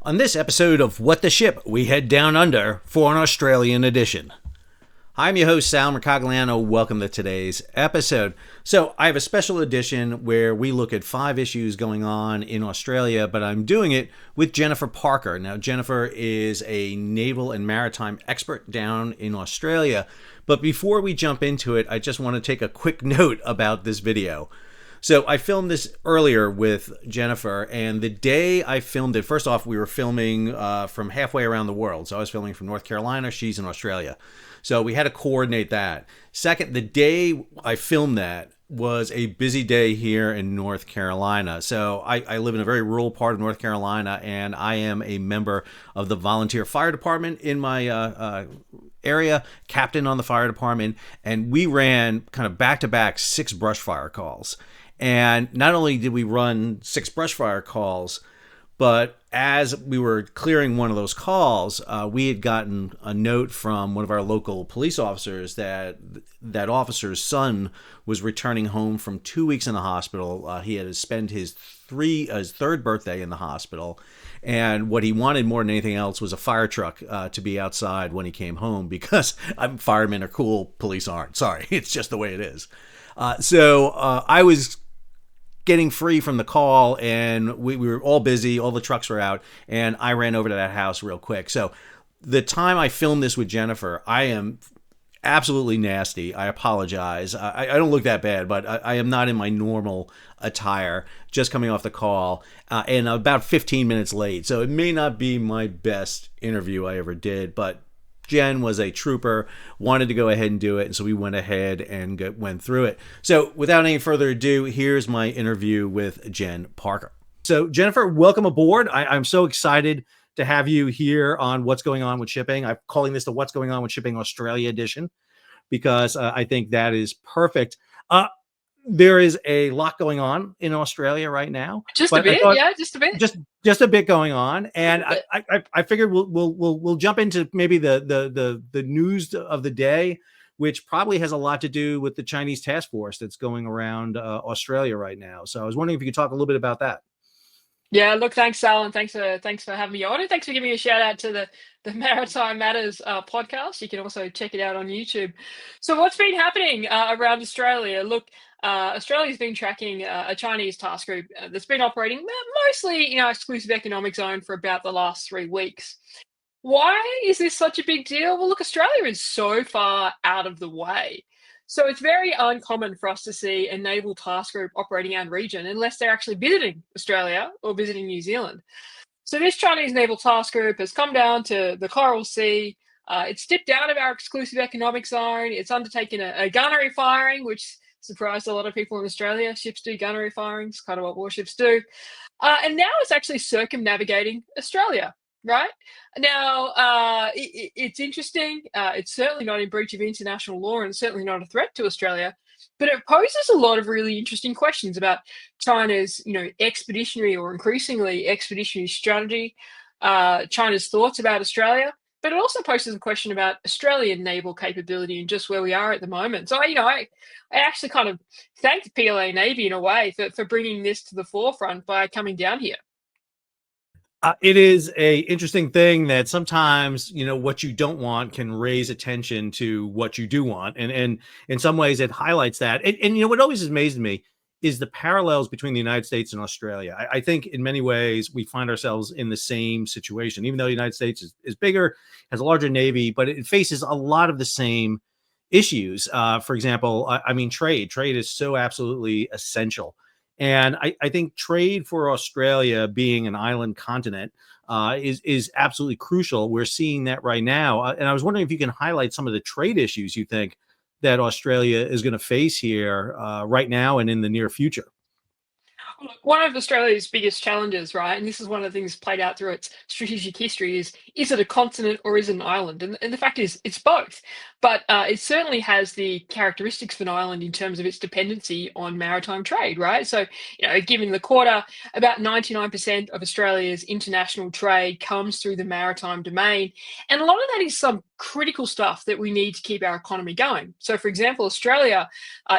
On this episode of What the Ship, we head down under for an Australian edition. I'm your host, Sal Mercogliano. Welcome to today's episode. So I have a special edition where we look at 5 issues going on in Australia, but I'm doing it with Jennifer Parker. Now, Jennifer is a naval and maritime expert down in Australia. But before we jump into it, I just want to take a quick note about this video. So I filmed this earlier with Jennifer, and the day I filmed it, first off, we were filming from halfway around the world. So I was filming from North Carolina, she's in Australia. So we had to coordinate that. Second, the day I filmed that was a busy day here in North Carolina. So I live in a very rural part of North Carolina, and I am a member of the volunteer fire department in my area, captain on the fire department, and we ran kind of back-to-back 6 brush fire calls. And not only did we run 6 brush fire calls, but as we were clearing one of those calls, we had gotten a note from one of our local police officers that that officer's son was returning home from 2 weeks in the hospital. He had to spend his 3rd birthday in the hospital. And what he wanted more than anything else was a fire truck to be outside when he came home, because firemen are cool, police aren't. Sorry, it's just the way it is. So I was getting free from the call, and we were all busy, all the trucks were out, and I ran over to that house real quick. So the time I filmed this with Jennifer, I am absolutely nasty. I apologize. I don't look that bad, but I am not in my normal attire, just coming off the call, and about 15 minutes late. So it may not be my best interview I ever did, but Jen was a trooper, wanted to go ahead and do it, and so we went ahead and went through it. So without any further ado, here's my interview with Jen Parker. So Jennifer, welcome aboard. I'm so excited to have you here on What's Going On with Shipping. I'm calling this the What's Going On with Shipping Australia edition, because I think that is perfect. There is a lot going on in Australia right now. Just a bit, yeah, just a bit. Just a bit going on, and I figured we'll jump into maybe the news of the day, which probably has a lot to do with the Chinese task force that's going around Australia right now. So I was wondering if you could talk a little bit about that. Yeah, look, thanks, Sal, and thanks for having me on, and thanks for giving me a shout out to the Maritime Matters podcast. You can also check it out on YouTube. So, what's been happening around Australia? Look, Australia's been tracking a Chinese task group that's been operating mostly in our exclusive economic zone for about the last 3 weeks. Why is this such a big deal? Well, look, Australia is so far out of the way. So it's very uncommon for us to see a naval task group operating our region unless they're actually visiting Australia or visiting New Zealand. So this Chinese naval task group has come down to the Coral Sea. It's dipped out of our exclusive economic zone. It's undertaken a gunnery firing, which surprised a lot of people in Australia. Ships do gunnery firings, kind of what warships do. And now it's actually circumnavigating Australia. Right now, it's interesting. It's certainly not in breach of international law, and certainly not a threat to Australia. But it poses a lot of really interesting questions about China's, expeditionary or increasingly expeditionary strategy, China's thoughts about Australia. But it also poses a question about Australian naval capability and just where we are at the moment. So, I actually kind of thank the PLA Navy in a way for bringing this to the forefront by coming down here. It is a interesting thing that sometimes, what you don't want can raise attention to what you do want. And in some ways it highlights that. And what always amazes me is the parallels between the United States and Australia. I think in many ways we find ourselves in the same situation, even though the United States is bigger, has a larger Navy, but it faces a lot of the same issues. For example, trade is so absolutely essential. And I think trade for Australia, being an island continent, is absolutely crucial. We're seeing that right now. And I was wondering if you can highlight some of the trade issues you think that Australia is going to face here right now and in the near future. One of Australia's biggest challenges, right, and this is one of the things played out through its strategic history, is it a continent or is it an island? And the fact is, it's both. But it certainly has the characteristics of an island in terms of its dependency on maritime trade, right? So, given the quarter, about 99% of Australia's international trade comes through the maritime domain. And a lot of that is some critical stuff that we need to keep our economy going. So, for example, Australia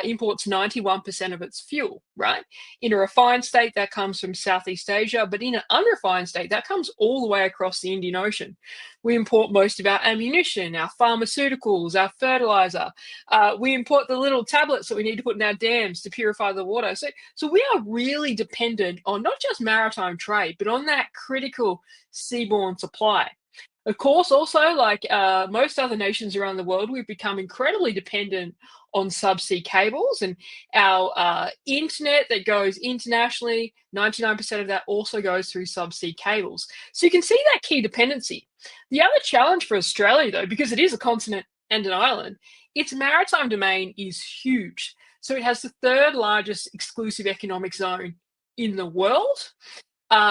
imports 91% of its fuel, right? In a refinery refined state, that comes from Southeast Asia, but in an unrefined state, that comes all the way across the Indian Ocean. We import most of our ammunition, our pharmaceuticals, our fertilizer. We import the little tablets that we need to put in our dams to purify the water. So we are really dependent on not just maritime trade, but on that critical seaborne supply. Of course, also, like most other nations around the world, we've become incredibly dependent on subsea cables, and our internet that goes internationally, 99% of that also goes through subsea cables. So you can see that key dependency. The other challenge for Australia, though, because it is a continent and an island, its maritime domain is huge. So it has the third largest exclusive economic zone in the world.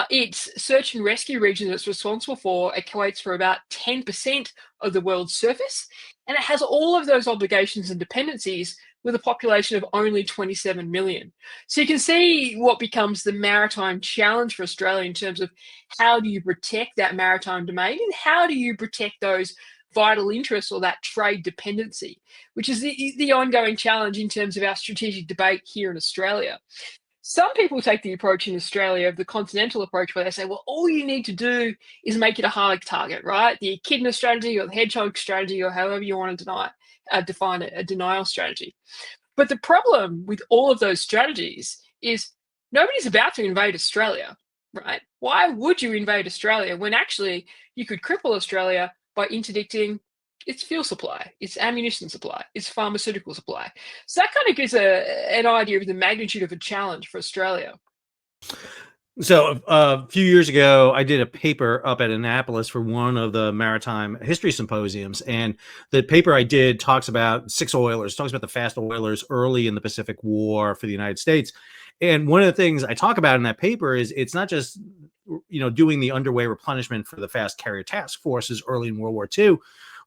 Its search and rescue region that it's responsible for equates for about 10% of the world's surface, and it has all of those obligations and dependencies with a population of only 27 million. So you can see what becomes the maritime challenge for Australia in terms of how do you protect that maritime domain and how do you protect those vital interests or that trade dependency, which is the ongoing challenge in terms of our strategic debate here in Australia. Some people take the approach in Australia of the continental approach where they say, well, all you need to do is make it a hard target, right? The echidna strategy or the hedgehog strategy or however you want to define it, a denial strategy. But the problem with all of those strategies is nobody's about to invade Australia, right? Why would you invade Australia when actually you could cripple Australia by interdicting its fuel supply, its ammunition supply, its pharmaceutical supply? So that kind of gives an idea of the magnitude of a challenge for Australia. So a few years ago, I did a paper up at Annapolis for one of the maritime history symposiums. And the paper I did talks about six oilers, talks about the fast oilers early in the Pacific War for the United States. And one of the things I talk about in that paper is it's not just, doing the underway replenishment for the fast carrier task forces early in World War II,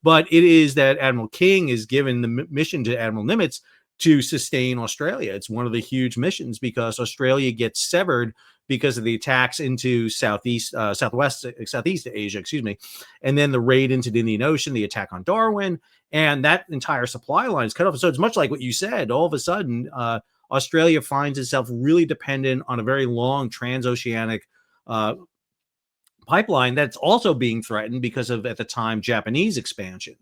but it is that Admiral King is given the mission to Admiral Nimitz to sustain Australia. It's one of the huge missions because Australia gets severed because of the attacks into Southeast Asia, and then the raid into the Indian Ocean, the attack on Darwin, and that entire supply line is cut off. So it's much like what you said. All of a sudden, Australia finds itself really dependent on a very long transoceanic pipeline that's also being threatened because of, at the time, Japanese expansion.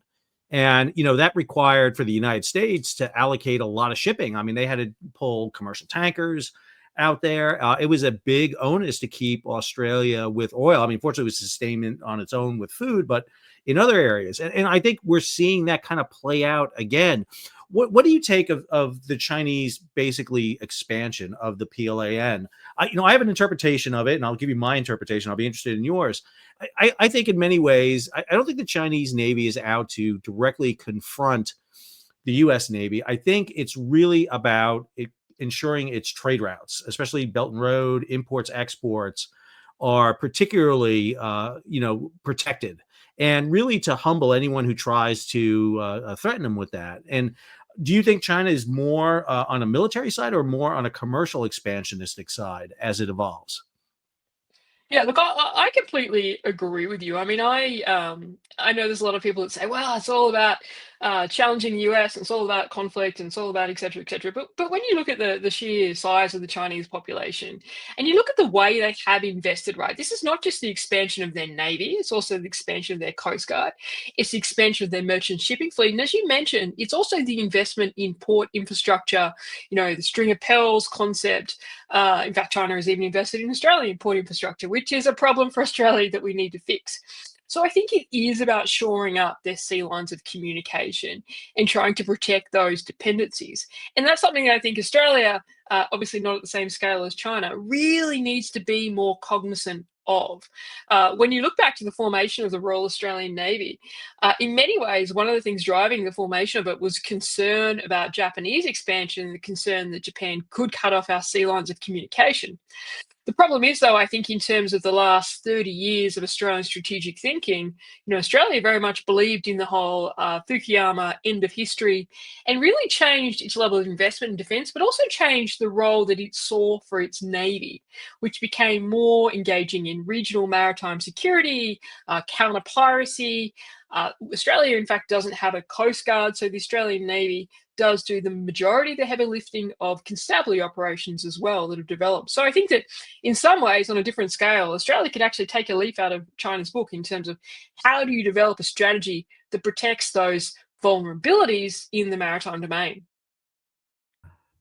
And, that required for the United States to allocate a lot of shipping. I mean, they had to pull commercial tankers out there. It was a big onus to keep Australia with oil. I mean, fortunately, it was sustainment on its own with food, but in other areas. And I think we're seeing that kind of play out again. What do you take of the Chinese basically expansion of the PLAN? I have an interpretation of it, and I'll give you my interpretation. I'll be interested in yours. I think in many ways, I don't think the Chinese Navy is out to directly confront the U.S. Navy. I think it's really about ensuring its trade routes, especially Belt and Road, imports, exports, are particularly, protected, and really to humble anyone who tries to threaten them with that. And do you think China is more on a military side or more on a commercial expansionistic side as it evolves? Yeah, look, I completely agree with you. I mean, I know there's a lot of people that say, well, it's all about challenging the US, and it's all about conflict, and it's all about et cetera, et cetera. But when you look at the sheer size of the Chinese population, and you look at the way they have invested, right? This is not just the expansion of their navy; it's also the expansion of their coast guard. It's the expansion of their merchant shipping fleet, and as you mentioned, it's also the investment in port infrastructure. The string of pearls concept. In fact, China has even invested in Australian port infrastructure, which is a problem for Australia that we need to fix. So I think it is about shoring up their sea lines of communication and trying to protect those dependencies. And that's something that I think Australia, obviously not at the same scale as China, really needs to be more cognizant of. When you look back to the formation of the Royal Australian Navy, in many ways, one of the things driving the formation of it was concern about Japanese expansion, the concern that Japan could cut off our sea lines of communication. The problem is, though, I think in terms of the last 30 years of Australian strategic thinking, Australia very much believed in the whole Fukuyama end of history and really changed its level of investment in defence, but also changed the role that it saw for its navy, which became more engaging in regional maritime security, counter-piracy, Australia, in fact, doesn't have a coast guard, so the Australian Navy does do the majority of the heavy lifting of constabulary operations as well that have developed. So I think that in some ways, on a different scale, Australia could actually take a leaf out of China's book in terms of how do you develop a strategy that protects those vulnerabilities in the maritime domain.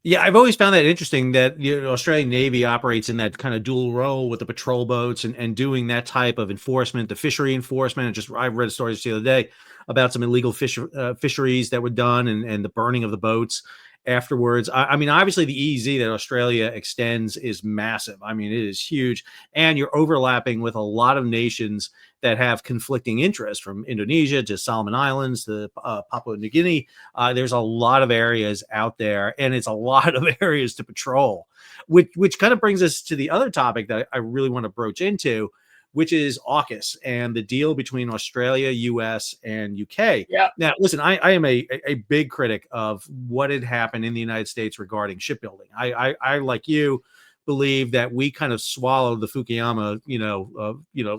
Yeah, I've always found that interesting that Australian Navy operates in that kind of dual role with the patrol boats and doing that type of enforcement, the fishery enforcement. And just I read stories the other day about some illegal fisheries that were done and the burning of the boats afterwards. I mean, obviously the EEZ that Australia extends is massive. I mean, it is huge, and you're overlapping with a lot of nations that have conflicting interests, from Indonesia to Solomon Islands to Papua New Guinea. There's a lot of areas out there, and it's a lot of areas to patrol, which kind of brings us to the other topic that I really want to broach into, which is AUKUS and the deal between Australia, US, and UK. Yeah. Now, listen, I am a big critic of what had happened in the United States regarding shipbuilding. I like you, believe that we kind of swallowed the Fukuyama,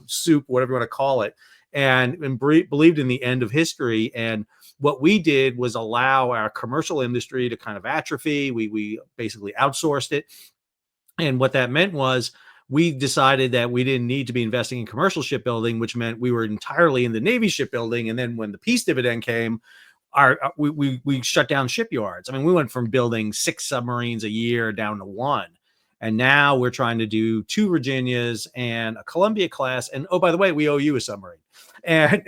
soup, whatever you want to call it, and believed in the end of history. And what we did was allow our commercial industry to kind of atrophy. We basically outsourced it. And what that meant was we decided that we didn't need to be investing in commercial shipbuilding, which meant we were entirely in the Navy shipbuilding. And then when the peace dividend came, we shut down shipyards. I mean, we went from building 6 submarines a year down to 1. And now we're trying to do 2 Virginias and a Columbia class. And oh, by the way, we owe you a submarine. And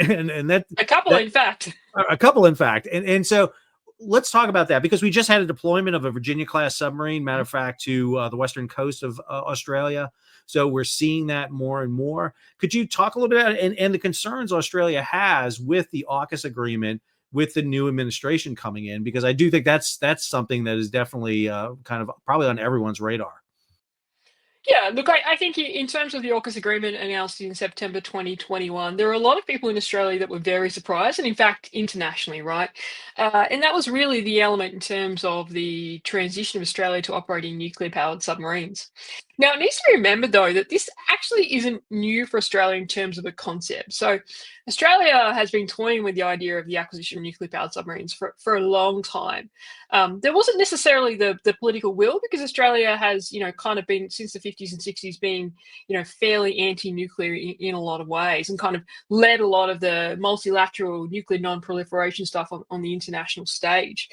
that A couple, in fact. A couple, in fact. And so let's talk about that, because we just had a deployment of a Virginia class submarine, matter of fact, to the western coast of Australia. So we're seeing that more and more. Could you talk a little bit about it and the concerns Australia has with the AUKUS agreement with the new administration coming in? Because I do think that's something that is definitely kind of probably on everyone's radar. Yeah, look, I think in terms of the AUKUS agreement announced in September 2021, there are a lot of people in Australia that were very surprised, and in fact, internationally, right? And that was really the element in terms of the transition of Australia to operating nuclear-powered submarines. Now, it needs to be remembered, though, that this actually isn't new for Australia in terms of a concept. So, Australia has been toying with the idea of the acquisition of nuclear-powered submarines for a long time. There wasn't necessarily the political will, because Australia has, kind of been since the 50s and 60s being, fairly anti-nuclear in a lot of ways, and kind of led a lot of the multilateral nuclear non-proliferation stuff on the international stage.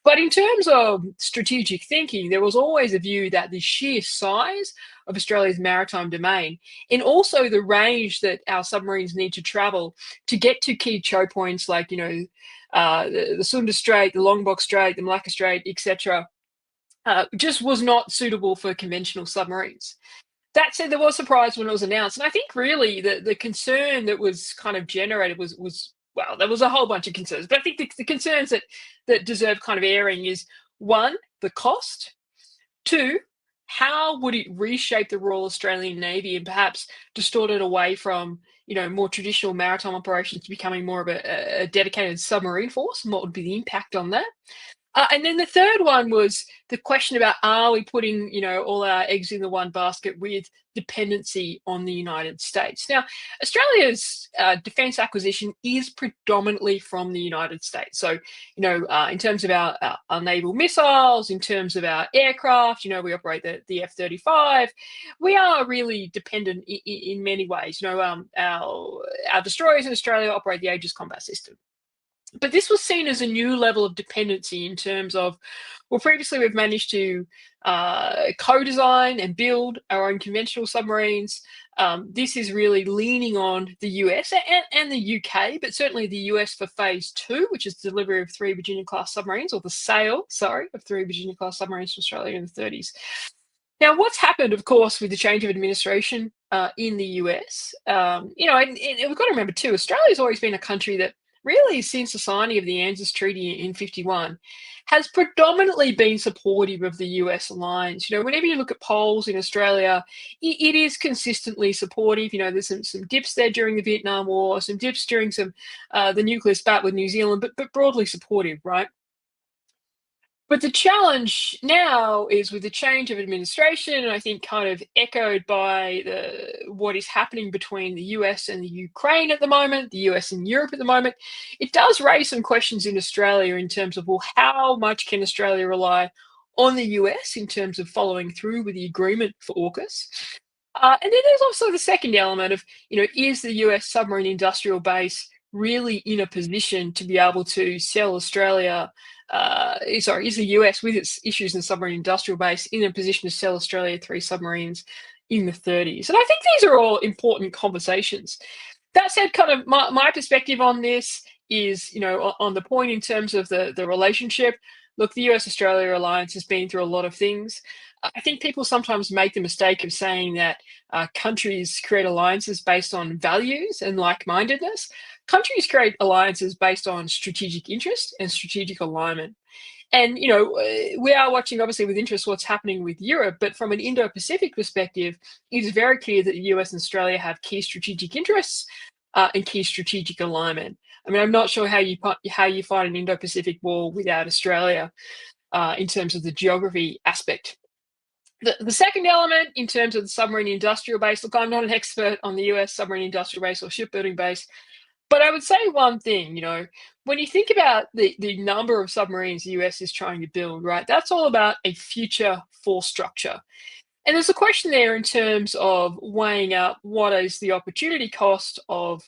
But in terms of strategic thinking, there was always a view that the sheer size of Australia's maritime domain, and also the range that our submarines need to travel to get to key choke points like, the Sunda Strait, the Lombok Strait, the Malacca Strait, etc., just was not suitable for conventional submarines. That said, there was surprise when it was announced, and I think really the concern that was kind of generated was well, there was a whole bunch of concerns, but I think the concerns that deserve kind of airing is, one, the cost; two, how would it reshape the Royal Australian Navy and perhaps distort it away from, more traditional maritime operations to becoming more of a dedicated submarine force, and what would be the impact on that? And then the third one was the question about, are we putting, all our eggs in the one basket with dependency on the United States? Now, Australia's defence acquisition is predominantly from the United States. So, in terms of our naval missiles, in terms of our aircraft, we operate the F-35. We are really dependent in many ways. Our destroyers in Australia operate the Aegis combat system. But this was seen as a new level of dependency in terms of, well, previously we've managed to co-design and build our own conventional submarines. This is really leaning on the US and the UK, but certainly the US for phase 2, which is the delivery of 3 Virginia-class submarines, or the sale, of 3 Virginia-class submarines to Australia in the 30s. Now, what's happened, of course, with the change of administration in the US, and we've got to remember too, Australia's always been a country that really, since the signing of the ANZUS Treaty in 51, has predominantly been supportive of the US alliance. Whenever you look at polls in Australia, it is consistently supportive. There's some dips there during the Vietnam War, some dips during the nuclear spat with New Zealand, but broadly supportive, right? But the challenge now is with the change of administration, and I think kind of echoed by what is happening between the US and the Ukraine at the moment, the US and Europe at the moment, it does raise some questions in Australia in terms of, well, how much can Australia rely on the US in terms of following through with the agreement for AUKUS? And then there's also the second element of, is the US submarine industrial base really in a position to be able to sell Australia? Is the US, with its issues in the submarine industrial base, in a position to sell Australia 3 submarines in the 30s? And I think these are all important conversations. That said, kind of my perspective on this is, on the point in terms of the relationship. Look, the US-Australia alliance has been through a lot of things. I think people sometimes make the mistake of saying that countries create alliances based on values and like-mindedness. Countries create alliances based on strategic interest and strategic alignment. And, we are watching, obviously, with interest what's happening with Europe, but from an Indo-Pacific perspective, it is very clear that the US and Australia have key strategic interests and key strategic alignment. I mean, I'm not sure how you find an Indo-Pacific war without Australia in terms of the geography aspect. The second element in terms of the submarine industrial base, look, I'm not an expert on the US submarine industrial base or shipbuilding base, but I would say one thing, when you think about the number of submarines the US is trying to build, right, that's all about a future force structure. And there's a question there in terms of weighing up what is the opportunity cost of,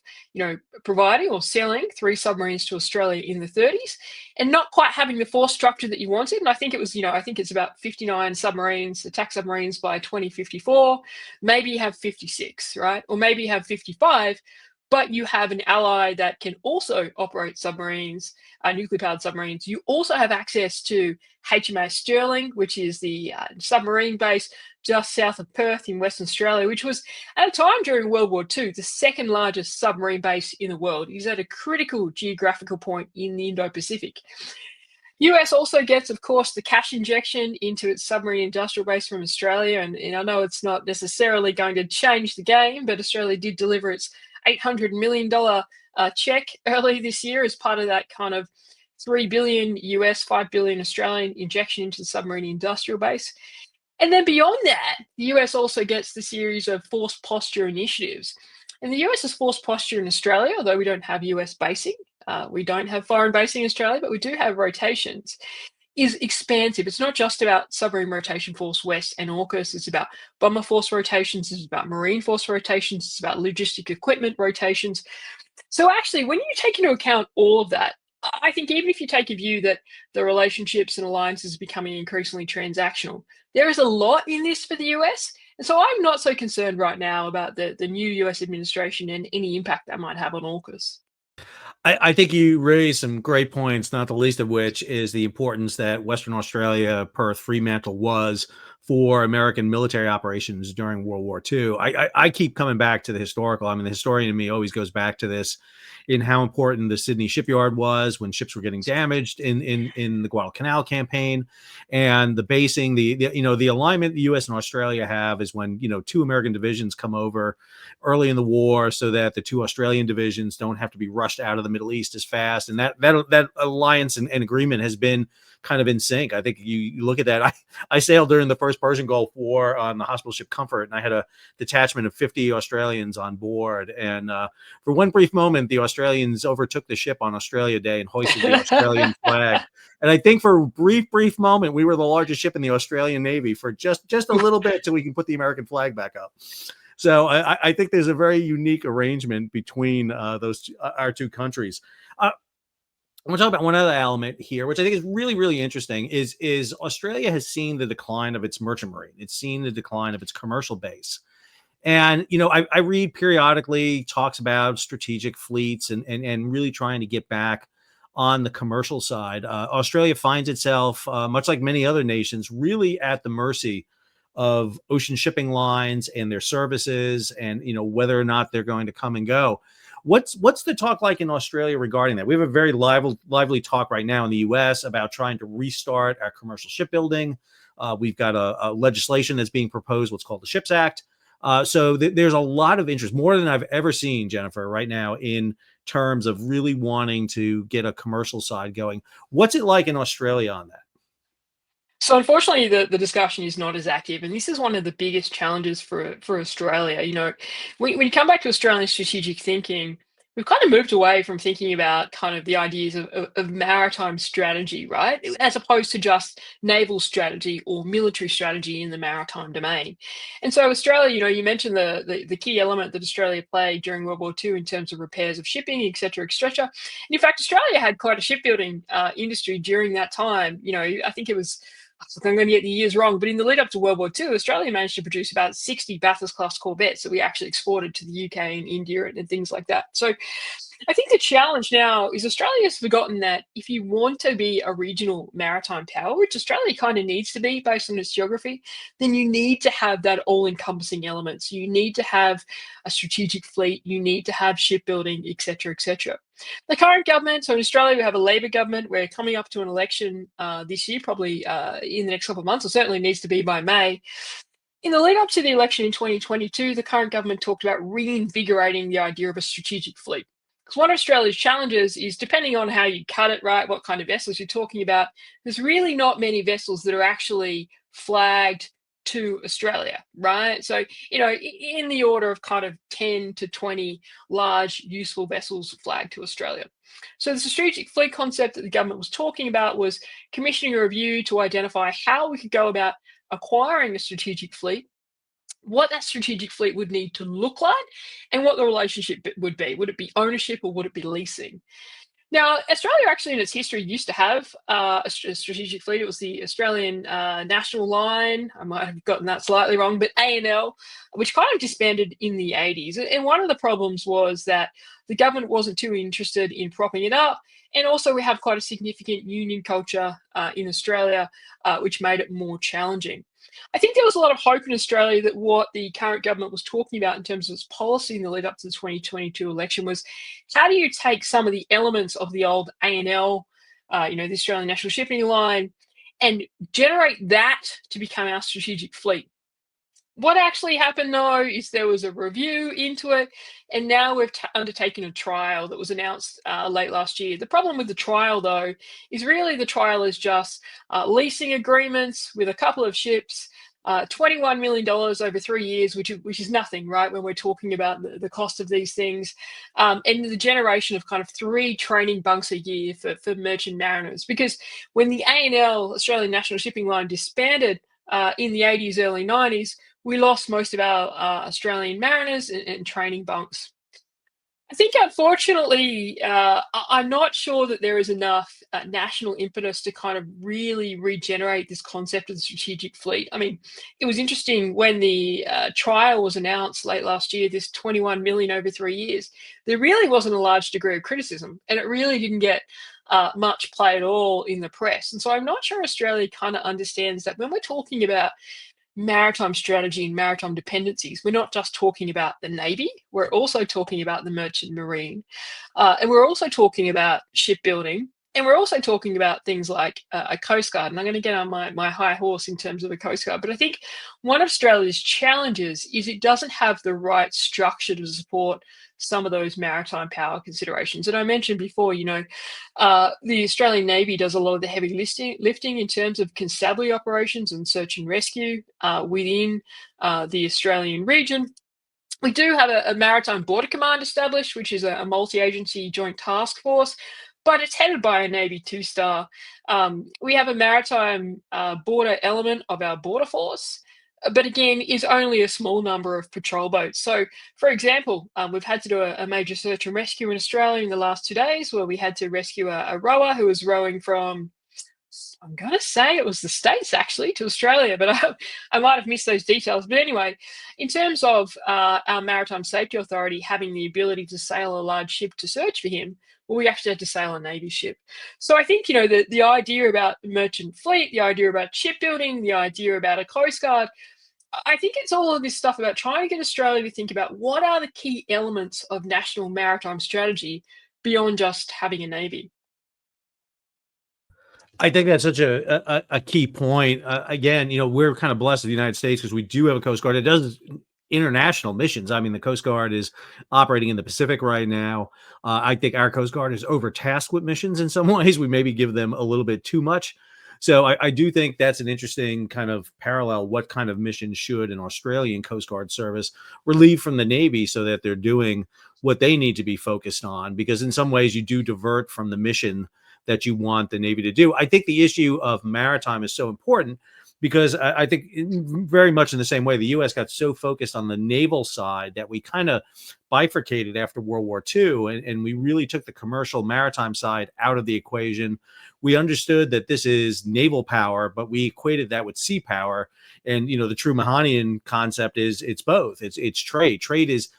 providing or selling 3 submarines to Australia in the 30s and not quite having the force structure that you wanted. And I think it was, I think it's about 59 submarines, attack submarines by 2054. Maybe you have 56, right? Or maybe you have 55, but you have an ally that can also operate submarines, nuclear-powered submarines. You also have access to HMAS Stirling, which is the submarine base just south of Perth in Western Australia, which was, at a time during World War II, the second largest submarine base in the world. It is at a critical geographical point in the Indo-Pacific. US also gets, of course, the cash injection into its submarine industrial base from Australia. And I know it's not necessarily going to change the game, but Australia did deliver its $800 million check early this year as part of that kind of 3 billion US, 5 billion Australian injection into the submarine industrial base. And then beyond that, the US also gets the series of force posture initiatives. And the US's force posture in Australia, although we don't have US basing, we don't have foreign basing in Australia, but we do have rotations, is expansive. It's not just about Submarine Rotation Force West and AUKUS. It's about bomber force rotations. It's about marine force rotations. It's about logistic equipment rotations. So actually, when you take into account all of that, I think even if you take a view that the relationships and alliances are becoming increasingly transactional, there is a lot in this for the US. And so I'm not so concerned right now about the new US administration and any impact that might have on AUKUS. I think you raised some great points, not the least of which is the importance that Western Australia, Perth, Fremantle was for American military operations during World War II. I keep coming back to the historical. I mean, the historian in me always goes back to this in how important the Sydney shipyard was when ships were getting damaged in the Guadalcanal campaign, and the basing, the alignment the U.S. and Australia have is when 2 American divisions come over early in the war, so that the 2 Australian divisions don't have to be rushed out of the Middle East as fast, and that alliance and agreement has been kind of in sync. I think you look at that. I sailed during the first Persian Gulf War on the hospital ship Comfort, and I had a detachment of 50 Australians on board. And for one brief moment, the Australians overtook the ship on Australia Day and hoisted the Australian flag. And I think for a brief moment, we were the largest ship in the Australian Navy for just a little bit till we can put the American flag back up. So I think there's a very unique arrangement between our two countries. I want to talk about one other element here, which I think is really, really interesting, is Australia has seen the decline of its merchant marine. It's seen the decline of its commercial base. And, I read periodically talks about strategic fleets and really trying to get back on the commercial side. Australia finds itself, much like many other nations, really at the mercy of ocean shipping lines and their services and, whether or not they're going to come and go. What's the talk like in Australia regarding that? We have a very lively talk right now in the U.S. about trying to restart our commercial shipbuilding. We've got a legislation that's being proposed, what's called the Ships Act. So there's a lot of interest, more than I've ever seen, Jennifer, right now in terms of really wanting to get a commercial side going. What's it like in Australia on that? So unfortunately, the discussion is not as active, and this is one of the biggest challenges for Australia. When you come back to Australian strategic thinking, we've kind of moved away from thinking about kind of the ideas of maritime strategy, right? As opposed to just naval strategy or military strategy in the maritime domain. And so Australia, you mentioned the key element that Australia played during World War II in terms of repairs of shipping, et cetera, et cetera. And in fact, Australia had quite a shipbuilding industry during that time. I think it was, I'm going to get the years wrong, but in the lead up to World War II, Australia managed to produce about 60 Bathurst-class corvettes that we actually exported to the UK and India and things like that. So I think the challenge now is Australia's forgotten that if you want to be a regional maritime power, which Australia kind of needs to be based on its geography, then you need to have that all-encompassing element. So you need to have a strategic fleet, you need to have shipbuilding, et cetera, et cetera. The current government, so in Australia, we have a Labor government. We're coming up to an election this year, probably in the next couple of months, or certainly needs to be by May. In the lead up to the election in 2022, the current government talked about reinvigorating the idea of a strategic fleet. Because one of Australia's challenges is, depending on how you cut it, right, what kind of vessels you're talking about, there's really not many vessels that are actually flagged to Australia, right? So, in the order of kind of 10 to 20 large useful vessels flagged to Australia. So the strategic fleet concept that the government was talking about was commissioning a review to identify how we could go about acquiring a strategic fleet, what that strategic fleet would need to look like, and what the relationship would be. Would it be ownership or would it be leasing? Now, Australia actually in its history used to have a strategic fleet. It was the Australian National Line. I might have gotten that slightly wrong, but ANL, which kind of disbanded in the 80s. And one of the problems was that the government wasn't too interested in propping it up. And also we have quite a significant union culture in Australia, which made it more challenging. I think there was a lot of hope in Australia that what the current government was talking about in terms of its policy in the lead up to the 2022 election was, how do you take some of the elements of the old ANL, the Australian National Shipping Line, and generate that to become our strategic fleet? What actually happened, though, is there was a review into it, and now we've undertaken a trial that was announced late last year. The problem with the trial, though, is really the trial is just leasing agreements with a couple of ships, $21 million over 3 years, which is nothing, right, when we're talking about the cost of these things, and the generation of kind of 3 training bunks a year for merchant mariners. Because when the ANL, Australian National Shipping Line, disbanded in the 80s, early 90s, we lost most of our Australian mariners and training bunks. I think, unfortunately, I'm not sure that there is enough national impetus to kind of really regenerate this concept of the strategic fleet. I mean, it was interesting when the trial was announced late last year, this 21 million over 3 years, there really wasn't a large degree of criticism, and it really didn't get much play at all in the press. And so I'm not sure Australia kind of understands that when we're talking about maritime strategy and maritime dependencies, we're not just talking about the Navy, we're also talking about the merchant marine, and we're also talking about shipbuilding, and we're also talking about things like a Coast Guard. And I'm going to get on my high horse in terms of a Coast Guard, but I think one of Australia's challenges is it doesn't have the right structure to support some of those maritime power considerations. And I mentioned before, the Australian Navy does a lot of the heavy lifting in terms of constabulary operations and search and rescue within the Australian region. We do have a Maritime Border Command established, which is a multi-agency joint task force, but it's headed by a Navy 2-star. We have a maritime border element of our border force, but again, is only a small number of patrol boats. So, for example, we've had to do a major search and rescue in Australia in the last 2 days, where we had to rescue a rower who was rowing from, I'm going to say it was the States actually, to Australia, but I might have missed those details. But anyway, in terms of our Maritime Safety Authority having the ability to sail a large ship to search for him, well, we actually had to sail a Navy ship. So I think, the idea about merchant fleet, the idea about shipbuilding, the idea about a Coast Guard, I think it's all of this stuff about trying to get Australia to think about what are the key elements of national maritime strategy beyond just having a Navy. I think that's such a key point. Again, we're kind of blessed in the United States because we do have a Coast Guard. It does international missions. I mean, the Coast Guard is operating in the Pacific right now. I think our Coast Guard is overtasked with missions in some ways. We maybe give them a little bit too much. So I do think that's an interesting kind of parallel. What kind of mission should an Australian Coast Guard service relieve from the Navy so that they're doing what they need to be focused on? Because in some ways you do divert from the mission that you want the Navy to do. I think the issue of maritime is so important because I think very much in the same way the U.S. got so focused on the naval side that we kind of bifurcated after World War II, and we really took the commercial maritime side out of the equation. We understood that this is naval power, but we equated that with sea power. And the true Mahanian concept is it's both. It's trade. Trade is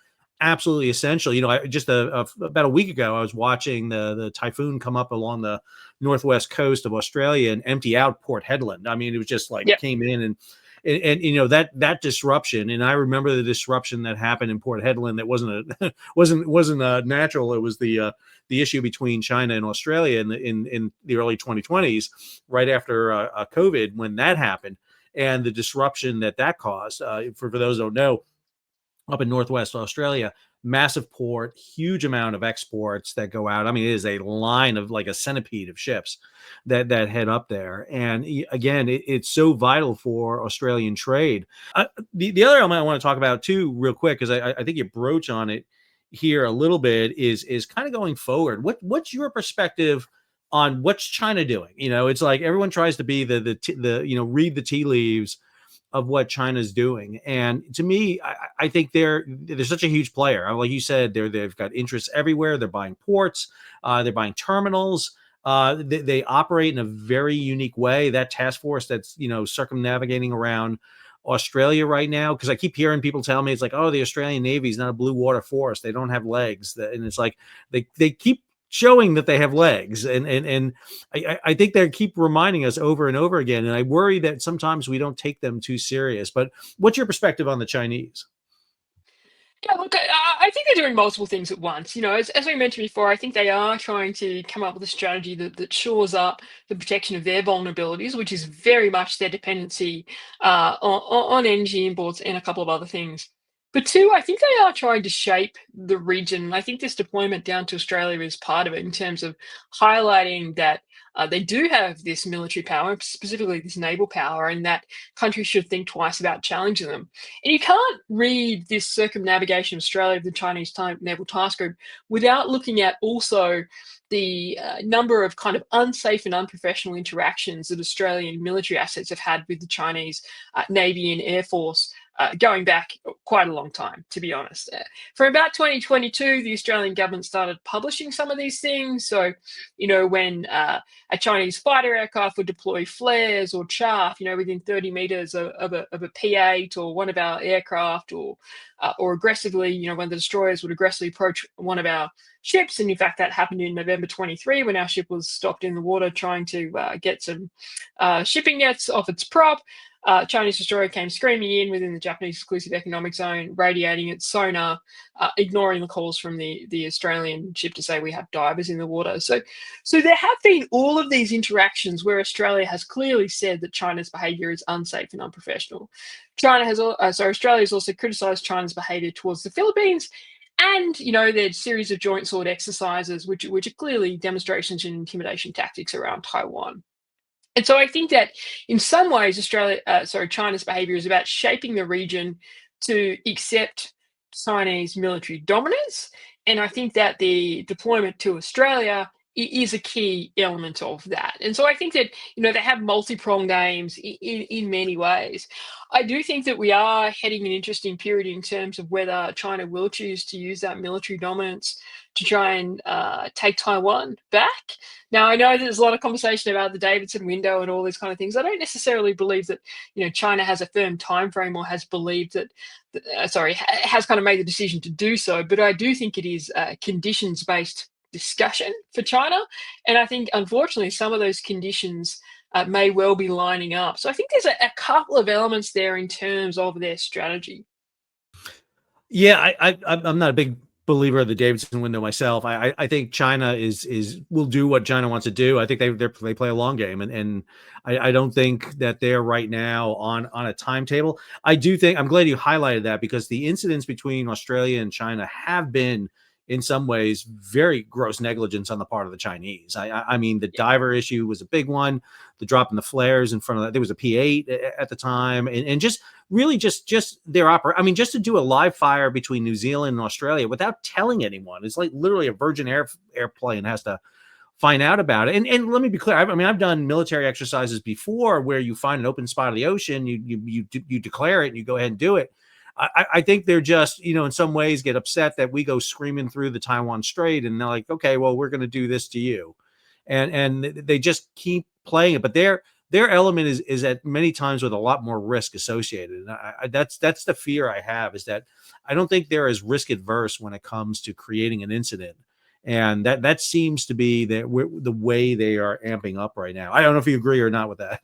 absolutely essential. About a week ago, I was watching the typhoon come up along the northwest coast of Australia and empty out Port Hedland. I mean, it was just like Yeah. came in and that disruption. And I remember the disruption that happened in Port Hedland. That wasn't natural. It was the issue between China and Australia in the early 2020s, right after COVID, when that happened, and the disruption that caused. For those who don't know, up in Northwest Australia, massive port, huge amount of exports that go out. I mean, it is a line of like a centipede of ships that head up there. And again, it's so vital for Australian trade. The other element I want to talk about too, real quick, because I think you broach on it here a little bit, is kind of going forward. What's your perspective on what's China doing? It's like everyone tries to be the read the tea leaves of what China's doing. And to me, I think they're such a huge player. Like you said, they've got interests everywhere. They're buying ports, they're buying terminals. They operate in a very unique way. That task force that's circumnavigating around Australia right now, because I keep hearing people tell me it's like, oh, the Australian Navy is not a blue water force. They don't have legs. And it's like they keep showing that they have legs, and I think they keep reminding us over and over again. And I worry that sometimes we don't take them too serious. But what's your perspective on the Chinese? Yeah, look, I think they're doing multiple things at once. As we mentioned before, I think they are trying to come up with a strategy that shores up the protection of their vulnerabilities, which is very much their dependency on energy imports and a couple of other things. But two, I think they are trying to shape the region. I think this deployment down to Australia is part of it in terms of highlighting that they do have this military power, specifically this naval power, and that countries should think twice about challenging them. And you can't read this circumnavigation of Australia of the Chinese Naval Task Group without looking at also the number of kind of unsafe and unprofessional interactions that Australian military assets have had with the Chinese Navy and Air Force going back quite a long time, to be honest. From about 2022, the Australian government started publishing some of these things. So, when a Chinese fighter aircraft would deploy flares or chaff, within 30 meters of a P-8 or one of our aircraft, or aggressively, one of the destroyers would aggressively approach one of our ships. And in fact, that happened in November 23 when our ship was stopped in the water trying to get some shipping nets off its prop. Chinese destroyer came screaming in within the Japanese exclusive economic zone, radiating its sonar, ignoring the calls from the Australian ship to say we have divers in the water. So there have been all of these interactions where Australia has clearly said that China's behaviour is unsafe and unprofessional. Australia has also criticised China's behaviour towards the Philippines. And, there's a series of joint sword exercises, which are clearly demonstrations and intimidation tactics around Taiwan. And so I think that in some ways, China's behaviour is about shaping the region to accept Chinese military dominance. And I think that the deployment to Australia is a key element of that. And so I think that, they have multi-pronged aims in many ways. I do think that we are heading an interesting period in terms of whether China will choose to use that military dominance to try and take Taiwan back. Now, I know there's a lot of conversation about the Davidson window and all these kind of things. I don't necessarily believe that, China has a firm time frame or has believed that, has kind of made the decision to do so. But I do think it is a conditions-based discussion for China. And I think, unfortunately, some of those conditions may well be lining up. So I think there's a couple of elements there in terms of their strategy. Yeah, I'm not a big believer of the Davidson window myself. I think China will do what China wants to do. I think they play a long game, and I don't think that they're right now on a timetable. I do think I'm glad you highlighted that, because the incidents between Australia and China have been in some ways, very gross negligence on the part of the Chinese. I mean, the diver issue was a big one. The drop in the flares in front of that, there was a P8 at the time, and just really just their I mean, just to do a live fire between New Zealand and Australia without telling anyone, it's like literally a Virgin airplane has to find out about it. And let me be clear. I mean, I've done military exercises before where you find an open spot of the ocean, you declare it, and you go ahead and do it. I think they're just, in some ways get upset that we go screaming through the Taiwan Strait, and they're like, okay, well, we're going to do this to you, and they just keep playing it. But their element is at many times with a lot more risk associated. And that's the fear I have, is that I don't think they're as risk adverse when it comes to creating an incident. And that seems to be the way they are amping up right now. I don't know if you agree or not with that.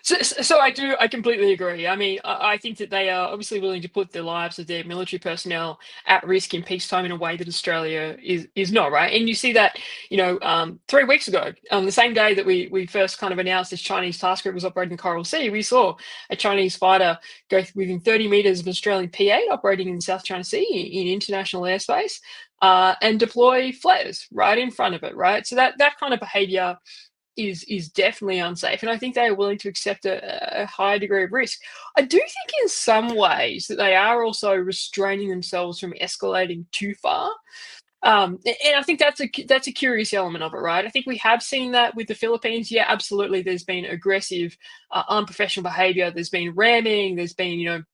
So I completely agree. I mean, I think that they are obviously willing to put the lives of their military personnel at risk in peacetime in a way that Australia is not, right? And you see that, 3 weeks ago, on the same day that we first kind of announced this Chinese task group was operating in the Coral Sea, we saw a Chinese fighter go within 30 meters of Australian P8 operating in the South China Sea in international airspace, and deploy flares right in front of it, right? So that kind of behavior is definitely unsafe, and I think they are willing to accept a high degree of risk. I do think in some ways that they are also restraining themselves from escalating too far. And I think that's a curious element of it, right? I think we have seen that with the Philippines. Yeah, absolutely. There's been aggressive, unprofessional behavior. There's been ramming. There's been,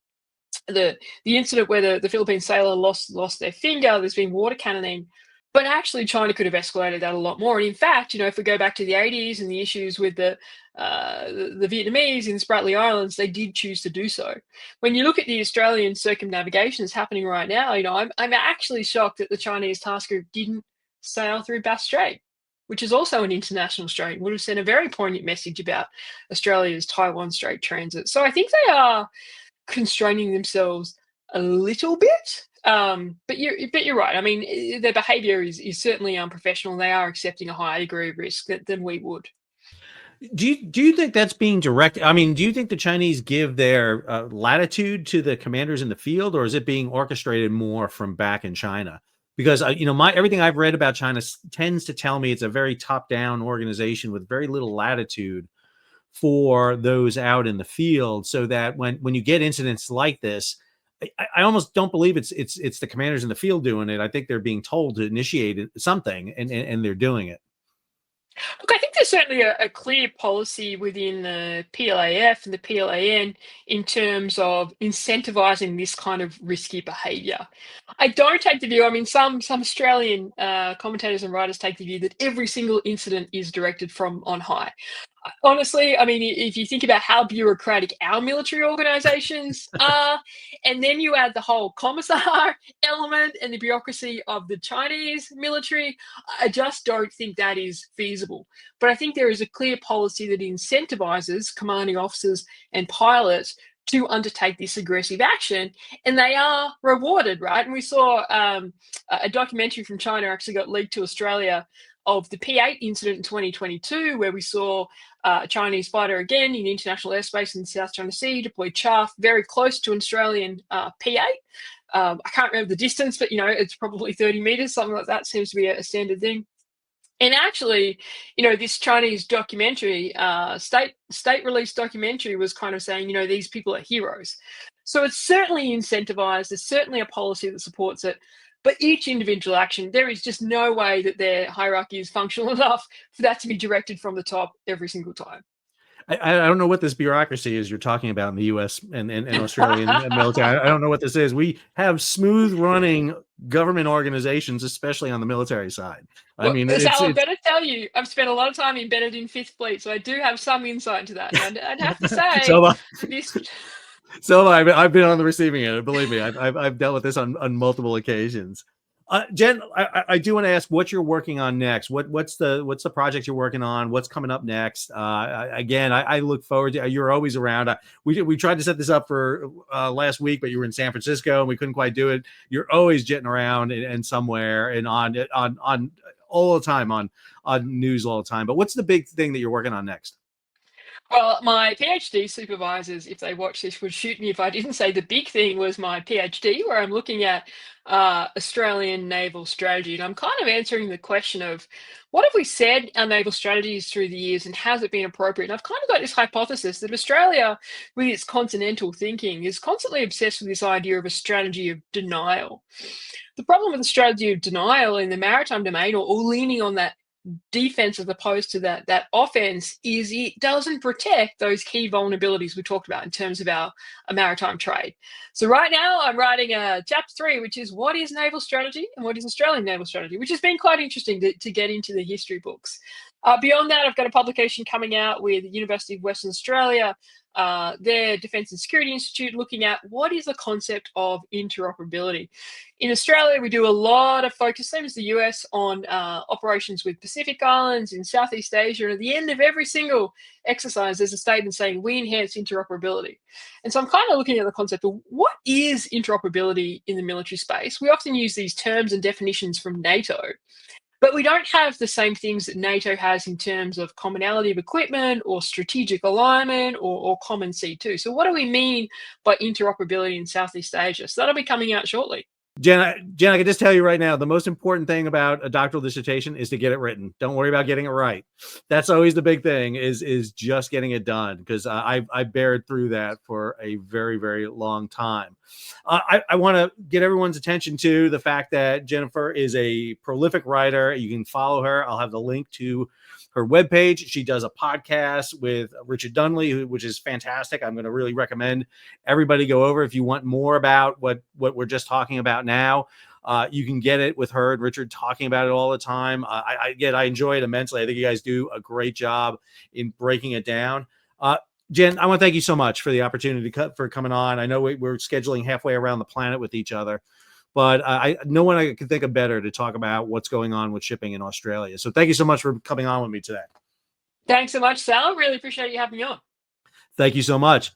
the incident where the Philippine sailor lost their finger. There's been water cannoning. But actually, China could have escalated that a lot more. And in fact, if we go back to the 80s and the issues with the Vietnamese in the Spratly Islands, they did choose to do so. When you look at the Australian circumnavigations happening right now, I'm actually shocked that the Chinese task group didn't sail through Bass Strait, which is also an international strait. Would have sent a very poignant message about Australia's Taiwan Strait transit. So I think they are constraining themselves a little bit. But you're right. I mean, their behaviour is certainly unprofessional. They are accepting a higher degree of risk than we would. Do you think that's being directed? I mean, do you think the Chinese give their latitude to the commanders in the field, or is it being orchestrated more from back in China? Because everything I've read about China tends to tell me it's a very top-down organization with very little latitude for those out in the field, so that when you get incidents like this, I almost don't believe it's the commanders in the field doing it. I think they're being told to initiate something, and they're doing it. Look, I think there's certainly a clear policy within the PLAF and the PLAN in terms of incentivizing this kind of risky behaviour. I don't take the view. I mean, some Australian commentators and writers take the view that every single incident is directed from on high. Honestly, I mean, if you think about how bureaucratic our military organizations are, and then you add the whole commissar element and the bureaucracy of the Chinese military, I just don't think that is feasible. But I think there is a clear policy that incentivizes commanding officers and pilots to undertake this aggressive action, and they are rewarded, right? And we saw a documentary from China actually got leaked to Australia of the P8 incident in 2022, where we saw a Chinese fighter again in international airspace in the South China Sea deploy chaff very close to an Australian P8. I can't remember the distance, but it's probably 30 meters, something like that seems to be a standard thing. And actually, this Chinese documentary, state released documentary, was kind of saying, these people are heroes. So it's certainly incentivized. There's certainly a policy that supports it. But each individual action, there is just no way that their hierarchy is functional enough for that to be directed from the top every single time. I don't know what this bureaucracy is you're talking about in the U.S. and Australian military. I don't know what this is. We have smooth running government organizations, especially on the military side. Well, I mean, Sal, I better tell you, I've spent a lot of time embedded in Fifth Fleet, so I do have some insight into that. And I'd have to say, So I've been on the receiving end. Believe me, I've dealt with this on multiple occasions. Jen, I do want to ask what you're working on next. What's the project you're working on? What's coming up next? Again, I look forward to. You're always around. We tried to set this up for last week, but you were in San Francisco and we couldn't quite do it. You're always jetting around and somewhere and on all the time on news all the time. But what's the big thing that you're working on next? Well, my PhD supervisors, if they watch this, would shoot me if I didn't say the big thing was my PhD, where I'm looking at Australian naval strategy. And I'm kind of answering the question of what have we said our naval strategies through the years and has it been appropriate? And I've kind of got this hypothesis that Australia, with its continental thinking, is constantly obsessed with this idea of a strategy of denial. The problem with the strategy of denial in the maritime domain, or leaning on that defense as opposed to that offense, is it doesn't protect those key vulnerabilities we talked about in terms of our maritime trade. So right now I'm writing chapter 3, which is what is naval strategy and what is Australian naval strategy, which has been quite interesting to get into the history books. Beyond that, I've got a publication coming out with the University of Western Australia, their Defence and Security Institute, looking at what is the concept of interoperability. In Australia, we do a lot of focus, same as the US, on operations with Pacific Islands in Southeast Asia. And at the end of every single exercise, there's a statement saying we enhance interoperability. And so I'm kind of looking at the concept of what is interoperability in the military space. We often use these terms and definitions from NATO, but we don't have the same things that NATO has in terms of commonality of equipment or strategic alignment or common C2. So what do we mean by interoperability in Southeast Asia? So that'll be coming out shortly. Jen, I can just tell you right now, the most important thing about a doctoral dissertation is to get it written. Don't worry about getting it right. That's always the big thing, is just getting it done, because I bared through that for a very, very long time. I want to get everyone's attention to the fact that Jennifer is a prolific writer. You can follow her. I'll have the link to her webpage. She does a podcast with Richard Dunley, which is fantastic. I'm going to really recommend everybody go over if you want more about what we're just talking about now. You can get it with her and Richard talking about it all the time. I enjoy it immensely. I think you guys do a great job in breaking it down. Jen, I want to thank you so much for the opportunity for coming on. I know we're scheduling halfway around the planet with each other, but no one I could think of better to talk about what's going on with shipping in Australia. So thank you so much for coming on with me today. Thanks so much, Sal. Really appreciate you having me on. Thank you so much.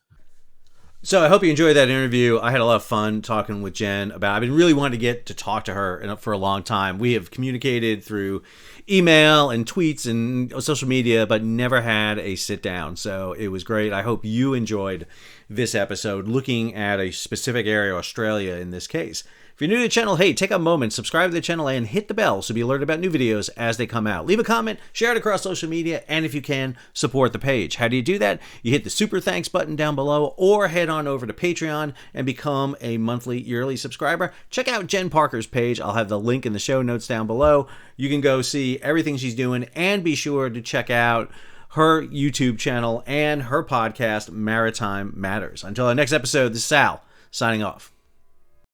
So I hope you enjoyed that interview. I had a lot of fun talking with Jen about, I've been really wanting to get to talk to her for a long time. We have communicated through email and tweets and social media, but never had a sit down. So it was great. I hope you enjoyed this episode looking at a specific area, Australia in this case. If you're new to the channel, hey, take a moment, subscribe to the channel, and hit the bell so be alerted about new videos as they come out. Leave a comment, share it across social media, and if you can, support the page. How do you do that? You hit the super thanks button down below, or head on over to Patreon and become a monthly, yearly subscriber. Check out Jen Parker's page. I'll have the link in the show notes down below. You can go see everything she's doing, and be sure to check out her YouTube channel and her podcast, Maritime Matters. Until our next episode, this is Sal, signing off.